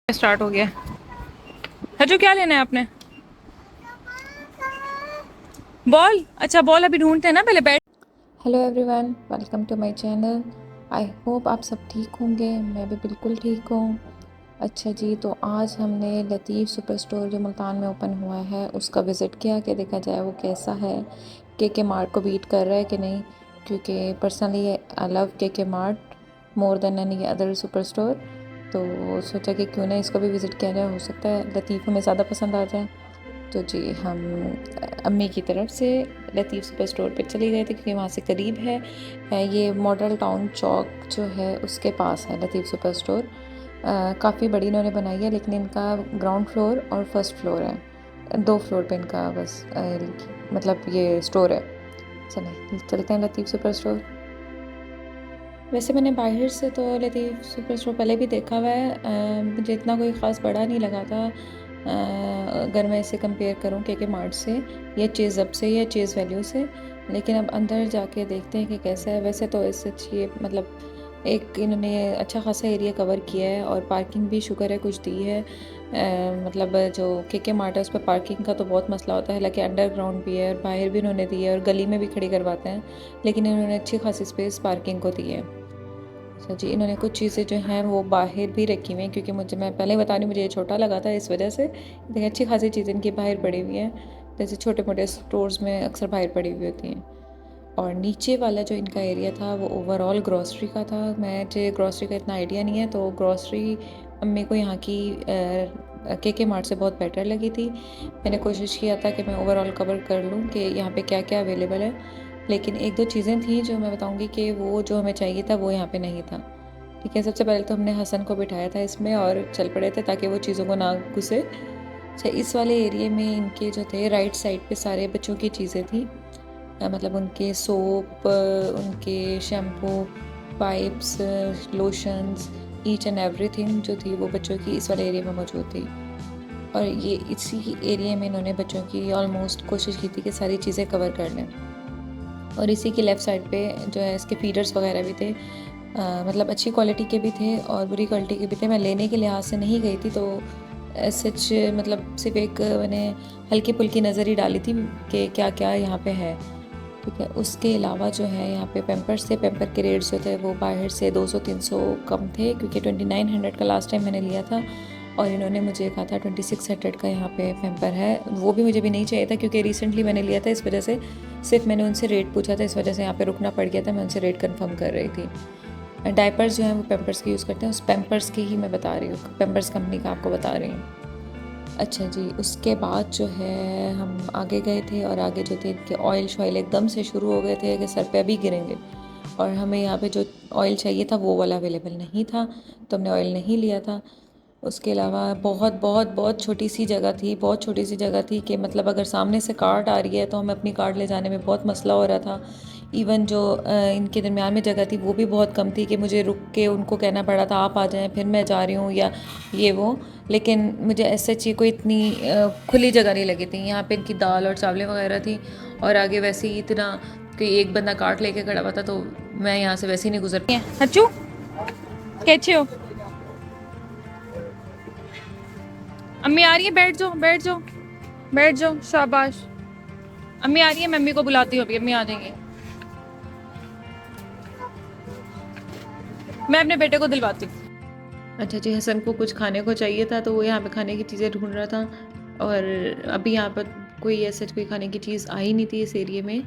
Start हो गया। हजू क्या लेना है आपने? बॉल? अच्छा बॉल अभी ढूंढते हैं ना, पहले बैठ। Hello everyone, welcome to my channel. I hope आप सब ठीक होंगे। मैं भी बिल्कुल ठीक हूँ। अच्छा जी, तो आज हमने लतीफ़ सुपर स्टोर जो मुल्तान में ओपन हुआ है उसका विज़िट किया कि देखा जाए वो कैसा है, के मार्ट को बीट कर रहा है कि नहीं। क्योंकि पर्सनली आई लव के mart more than any other super store. तो सोचा कि क्यों ना इसको भी विज़िट किया जाए, हो सकता है लतीफ़ हमें ज़्यादा पसंद आ जाए। तो जी हम अम्मी की तरफ से लतीफ़ सुपर स्टोर पे चले गए थे क्योंकि वहाँ से करीब है। ये मॉडल टाउन चौक जो है उसके पास है लतीफ़ सुपर स्टोर। काफ़ी बड़ी इन्होंने बनाई है, लेकिन इनका ग्राउंड फ्लोर और फर्स्ट फ्लोर है, 2 फ्लोर पे इनका बस मतलब ये स्टोर है। चलें चलते हैं लतीफ़ सुपर स्टोर। वैसे मैंने बाहर से तो लतीफ़ सुपर स्टोर पहले भी देखा हुआ है, मुझे इतना कोई ख़ास बड़ा नहीं लगा था। अगर मैं इसे कंपेयर करूँ के मार्ट से या चीज़ अप से या चीज़ वैल्यू से, लेकिन अब अंदर जाके देखते हैं कि कैसा है। वैसे तो इससे अच्छी मतलब एक इन्होंने अच्छा खासा एरिया कवर किया है और पार्किंग भी शुक्र है कुछ दी है। मतलब जो के मार्ट है उस पर पार्किंग का तो बहुत मसला होता है, हालांकि अंडरग्राउंड भी है और बाहर भी उन्होंने दी है और गली में भी खड़ी करवाते हैं, लेकिन इन्होंने अच्छी खासी स्पेस पार्किंग को दी है। अच्छा जी, इन्होंने कुछ चीज़ें जो हैं वो बाहर भी रखी हुई हैं, क्योंकि मैं पहले बता रही, मुझे ये छोटा लगा था इस वजह से। देखिए अच्छी खासी चीज़ें इनकी बाहर पड़ी हुई हैं, जैसे छोटे मोटे स्टोर्स में अक्सर बाहर पड़ी हुई होती हैं। और नीचे वाला जो इनका एरिया था वो ओवरऑल ग्रॉसरी का था। मुझे ग्रॉसरी का इतना आइडिया नहीं है, तो ग्रॉसरी अम्मी को यहाँ की के मार्ट से बहुत बेटर लगी थी। मैंने कोशिश किया था कि मैं ओवरऑल कवर कर लूँ कि यहाँ पे क्या क्या अवेलेबल है, लेकिन एक दो चीज़ें थी जो मैं बताऊँगी कि वो जो हमें चाहिए था वो यहाँ पे नहीं था। ठीक है, सबसे पहले तो हमने हसन को बिठाया था इसमें और चल पड़े थे ताकि वो चीज़ों को ना घुसे। अच्छा, इस वाले एरिए में इनके जो थे राइट साइड पे सारे बच्चों की चीज़ें थी। मतलब उनके सोप, उनके shampoo, pipes, lotions, each and everything जो थी वो बच्चों की इस वाले एरिया में मौजूद थी। और ये इसी ही एरिया में इन्होंने बच्चों की ऑलमोस्ट कोशिश की थी कि सारी चीज़ें कवर कर लें। और इसी की लेफ़्ट साइड पे जो है इसके फीडर्स वगैरह भी थे। मतलब अच्छी क्वालिटी के भी थे और बुरी क्वालिटी के भी थे। मैं लेने के लिहाज से नहीं गई थी, तो सच मतलब सिर्फ एक मैंने हल्की फुल्की नज़र ही डाली थी कि क्या क्या यहाँ पे है। ठीक है, उसके अलावा जो है यहाँ पे पेम्पर्स थे। पेम्पर के रेट्स जो थे वो बाहर से 200-300 कम थे, क्योंकि 2900 का लास्ट टाइम मैंने लिया था और इन्होंने मुझे कहा था 2600 का यहाँ पे पेम्पर है। वो भी मुझे भी नहीं चाहिए था क्योंकि रिसेंटली मैंने लिया था, इस वजह से सिर्फ मैंने उनसे रेट पूछा था, इस वजह से यहाँ पे रुकना पड़ गया था। मैं उनसे रेट कंफर्म कर रही थी। डायपर्स जो हैं वो पेम्पर्स के यूज़ करते हैं, उस पेम्पर्स की ही मैं बता रही हूँ, पेम्पर्स कंपनी का आपको बता रही हूँ। अच्छा जी, उसके बाद जो है हम आगे गए थे और आगे जो थे इनके ऑयल शॉयल एकदम से शुरू हो गए थे कि सर पे अभी गिरेंगे। और हमें यहाँ पे जो ऑयल चाहिए था वो वाला अवेलेबल नहीं था, तो हमने ऑयल नहीं लिया था। उसके अलावा बहुत बहुत बहुत छोटी सी जगह थी, बहुत छोटी सी जगह थी कि मतलब अगर सामने से कार्ट आ रही है तो हमें अपनी कार्ट ले जाने में बहुत मसला हो रहा था। इवन जो इनके दरमियान में जगह थी वो भी बहुत कम थी कि मुझे रुक के उनको कहना पड़ा था आप आ जाएं फिर मैं जा रही हूँ या ये वो। लेकिन मुझे ऐसे चाहिए कोई इतनी खुली जगह नहीं लगी थी। यहाँ पे इनकी दाल और चावलें वगैरह थी और आगे वैसे ही इतना कि एक बंदा कार्ट लेके खड़ा हुआ था, तो मैं यहाँ से वैसे ही नहीं गुजर। हच्चू कैसे हो? अम्मी आ रही है, बैठ जाओ बैठ जाओ बैठ जाओ, शाबाश। अम्मी आ रही है, मैं अम्मी को बुलाती हूँ, अभी अम्मी आ जाएंगी। मैं अपने बेटे को दिलवाती हूँ। अच्छा जी, हसन को कुछ खाने को चाहिए था तो वो यहाँ पे खाने की चीज़ें ढूंढ रहा था, और अभी यहाँ पर कोई ऐसे कोई खाने की चीज़ आई नहीं थी इस एरिए में,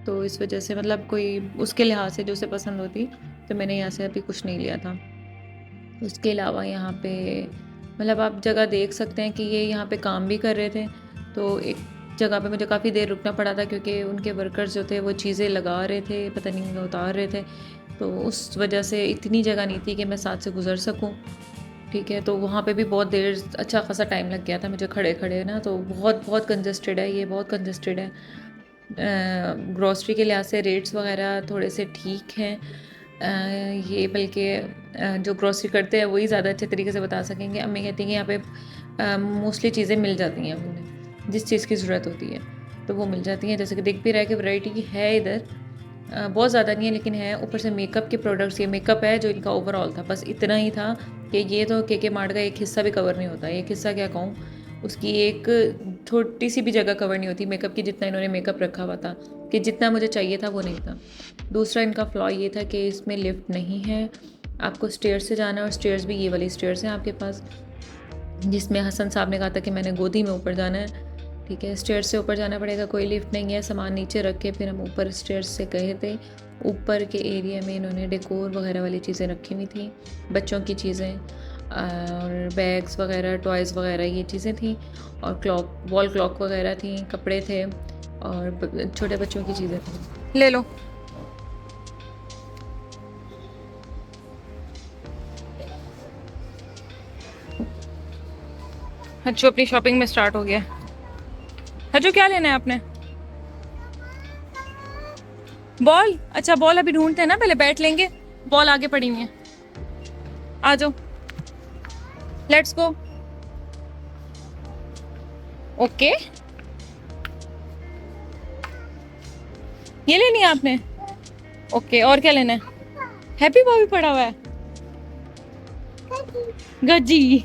तो इस वजह से मतलब कोई उसके लिहाज से जो उसे पसंद होती, तो मैंने यहाँ से अभी कुछ नहीं लिया था। उसके अलावा यहाँ पे मतलब आप जगह देख सकते हैं कि ये यहाँ पे काम भी कर रहे थे, तो एक जगह पे मुझे काफ़ी देर रुकना पड़ा था क्योंकि उनके वर्कर्स जो थे वो चीज़ें लगा रहे थे, पता नहीं उतार रहे थे, तो उस वजह से इतनी जगह नहीं थी कि मैं साथ से गुजर सकूं। ठीक है, तो वहाँ पे भी बहुत देर अच्छा खासा टाइम लग गया था मुझे खड़े खड़े ना, तो बहुत बहुत कंजस्टेड है, ये बहुत कंजस्टेड है। ग्रॉसरी के लिहाज से रेट्स वगैरह थोड़े से ठीक हैं। ये बल्कि जो ग्रॉसरी करते हैं वही ज़्यादा अच्छे तरीके से बता सकेंगे। अम्मी कहती हैं कि यहाँ पे मोस्टली चीज़ें मिल जाती हैं, उन्हें जिस चीज़ की ज़रूरत होती है तो वो मिल जाती हैं। जैसे कि दिख भी रहा है कि वैरायटी है इधर, बहुत ज़्यादा नहीं है लेकिन है। ऊपर से मेकअप के प्रोडक्ट्स, ये मेकअप है जो इनका ओवरऑल था, बस इतना ही था कि ये तो के मार्ट का एक हिस्सा भी कवर नहीं होता। एक हिस्सा क्या कहूँ, उसकी एक छोटी सी भी जगह कवर नहीं होती मेकअप की, जितना इन्होंने मेकअप रखा हुआ था, कि जितना मुझे चाहिए था वो नहीं था। दूसरा इनका फ्लॉ ये था कि इसमें लिफ्ट नहीं है, आपको स्टेयर्स से जाना है, और स्टेयर्स भी ये वाली स्टेयर्स हैं आपके पास, जिसमें हसन साहब ने कहा था कि मैंने गोदी में ऊपर जाना है। ठीक है, स्टेयर्स से ऊपर जाना पड़ेगा, कोई लिफ्ट नहीं है, सामान नीचे रख के फिर हम ऊपर स्टेयर्स से गए थे। ऊपर के एरिया में इन्होंने डेकोर वगैरह वाली चीज़ें रखी हुई थी, बच्चों की चीज़ें और बैग्स वगैरह, टॉयज़ वगैरह, ये चीज़ें थी। और क्लॉक, वॉल क्लॉक वगैरह थी, कपड़े थे और छोटे बच्चों की चीज़ें थी। ले लो। हज्जू अपनी शॉपिंग में स्टार्ट हो गया। हज्जू क्या लेना है आपने? बॉल? अच्छा बॉल अभी ढूंढते हैं ना, पहले बैठ लेंगे। बॉल आगे पड़ी हुई है, आ जाओ, लेट्स गो। ओके, ये लेनी है आपने? ओके, और क्या लेना है? हैप्पी बॉय भी पड़ा हुआ है, गजी।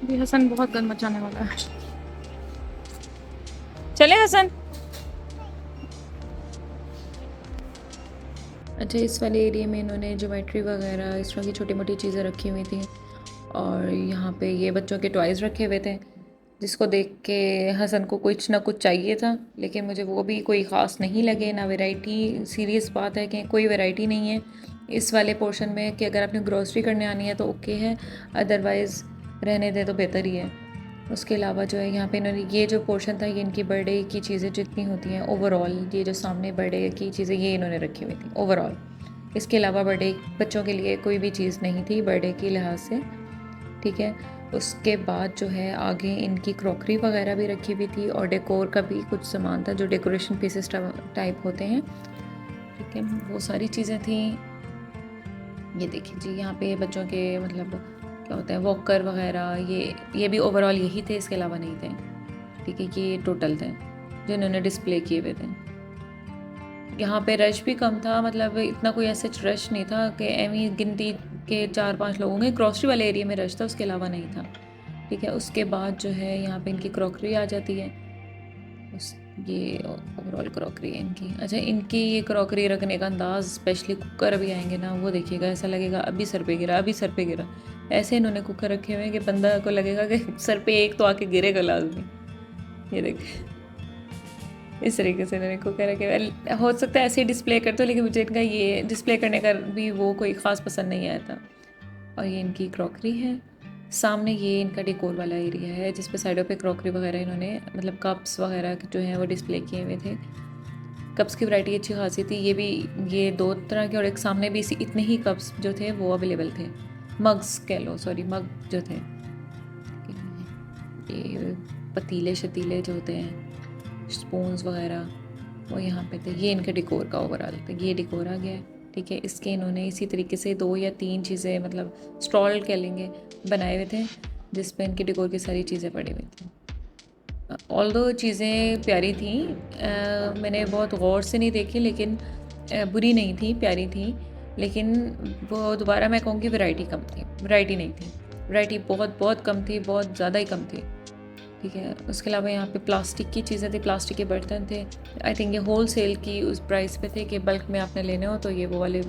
अभी हसन बहुत गंद मचाने वाला है। चले हसन। अच्छा, इस वाले एरिया में इन्होंने ज्योमेट्री वगैरह इस तरह की छोटी मोटी चीज़ें रखी हुई थी, और यहाँ पे ये बच्चों के टॉयज़ रखे हुए थे, जिसको देख के हसन को कुछ ना कुछ चाहिए था, लेकिन मुझे वो भी कोई ख़ास नहीं लगे ना। वैरायटी, सीरियस बात है कि कोई वैरायटी नहीं है इस वाले पोर्शन में, कि अगर आपने ग्रोसरी करने आनी है तो ओके है, अदरवाइज़ रहने दे तो बेहतर ही है। उसके अलावा जो है यहाँ पे इन्होंने ये जो पोर्शन था, ये इनकी बर्थडे की चीज़ें जितनी होती हैं ओवरऑल, ये जो सामने बर्थडे की चीज़ें ये इन्होंने रखी हुई थी ओवरऑल। इसके अलावा बर्थडे बच्चों के लिए कोई भी चीज़ नहीं थी बर्थडे के लिहाज से। ठीक है, उसके बाद जो है आगे इनकी क्रॉकरी वगैरह भी रखी हुई थी, और डेकोर का भी कुछ सामान था जो डेकोरेशन पीसेस टाइप होते हैं। ठीक है, वो सारी चीज़ें थी। ये देखिए जी, यहाँ पे बच्चों के मतलब क्या होता है, वॉकर वगैरह, ये भी ओवरऑल यही थे, इसके अलावा नहीं थे। ठीक है, ये टोटल थे जो इन्होंने डिस्प्ले किए हुए थे। यहाँ पे रश भी कम था, मतलब इतना कोई ऐसा रश नहीं था कि एवी गिनती के 4-5 लोग होंगे। ग्रॉसरी वाले एरिया में रश था, उसके अलावा नहीं था। ठीक है, उसके बाद जो है यहाँ पे इनकी क्रॉकरी आ जाती है। ये ओवरऑल क्रॉकरी है इनकी। अच्छा, इनकी ये क्रॉकरी रखने का अंदाज़, स्पेशली कुकर अभी आएंगे ना, वो देखिएगा, ऐसा लगेगा अभी सर पे गिरा, अभी सर पे गिरा। ऐसे इन्होंने कुकर रखे हुए हैं कि बंदा को लगेगा कि सर पे एक तो आके गिरेगा लाजमी। ये देख, इस तरीके से इन्होंने कुकर रखे हुए। हो सकता है ऐसे ही डिस्प्ले कर दो, लेकिन मुझे इनका ये डिस्प्ले करने का भी वो कोई ख़ास पसंद नहीं आया था। और ये इनकी क्रॉकरी है। सामने ये इनका डेकोर वाला एरिया है, जिस पे साइडों पे क्रॉकरी वगैरह इन्होंने, मतलब कप्स वगैरह जो हैं वो डिस्प्ले किए हुए थे। कप्स की वैरायटी अच्छी खासी थी। ये भी, ये 2 तरह के, और एक सामने भी इतने ही कप्स जो थे वो अवेलेबल थे। मग्स कह लो, सॉरी, मग जो थे, ये पतीले शतीले जो होते हैं, स्पून्स वगैरह, वो यहाँ पे थे। ये इनके डेकोर का ओवरऑल था, ये डेकोर आ गया है। ठीक है, इसके इन्होंने इसी तरीके से 2 या 3 चीज़ें, मतलब स्टॉल कह लेंगे, बनाए हुए थे, जिस पे इनकी डेकोर की सारी चीज़ें पड़ी हुई थी। ऑल्दो चीज़ें प्यारी थी, मैंने बहुत गौर से नहीं देखी, लेकिन बुरी नहीं थी, प्यारी थी। लेकिन वो दोबारा मैं कहूँगी वैरायटी कम थी, वैरायटी नहीं थी, वैरायटी बहुत बहुत कम थी, बहुत ज़्यादा ही कम थी। ठीक है, उसके अलावा यहाँ पे प्लास्टिक की चीज़ें थी, प्लास्टिक के बर्तन थे। आई थिंक ये होल सेल की उस प्राइस पे थे कि बल्क में आपने लेने हो तो ये वो वाली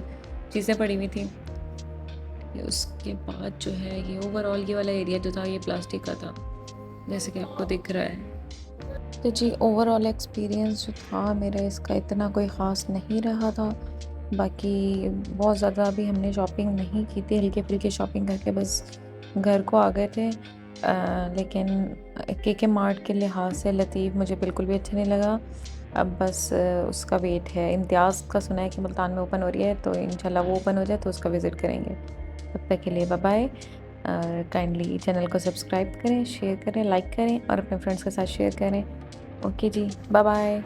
चीज़ें पड़ी हुई थी। उसके बाद जो है ये ओवरऑल ये वाला एरिया जो था ये प्लास्टिक का था, जैसे कि आपको दिख रहा है। तो जी, ओवरऑल एक्सपीरियंस जो था मेरा इसका इतना कोई ख़ास नहीं रहा था। बाकी बहुत ज़्यादा अभी हमने शॉपिंग नहीं की थी, हल्के फुल्के शॉपिंग करके बस घर को आ गए थे। लेकिन के मार्ट के लिहाज से लतीफ़ मुझे बिल्कुल भी अच्छा नहीं लगा। अब बस उसका वेट है। इम्तियाज़ का सुना है कि मुल्तान में ओपन हो रही है, तो इंशाल्लाह वो ओपन हो जाए तो उसका विज़िट करेंगे। तब तक के लिए बाय बाय। काइंडली चैनल को सब्सक्राइब करें, शेयर करें, लाइक करें और अपने फ्रेंड्स के साथ शेयर करें। ओके जी, बाय बाय।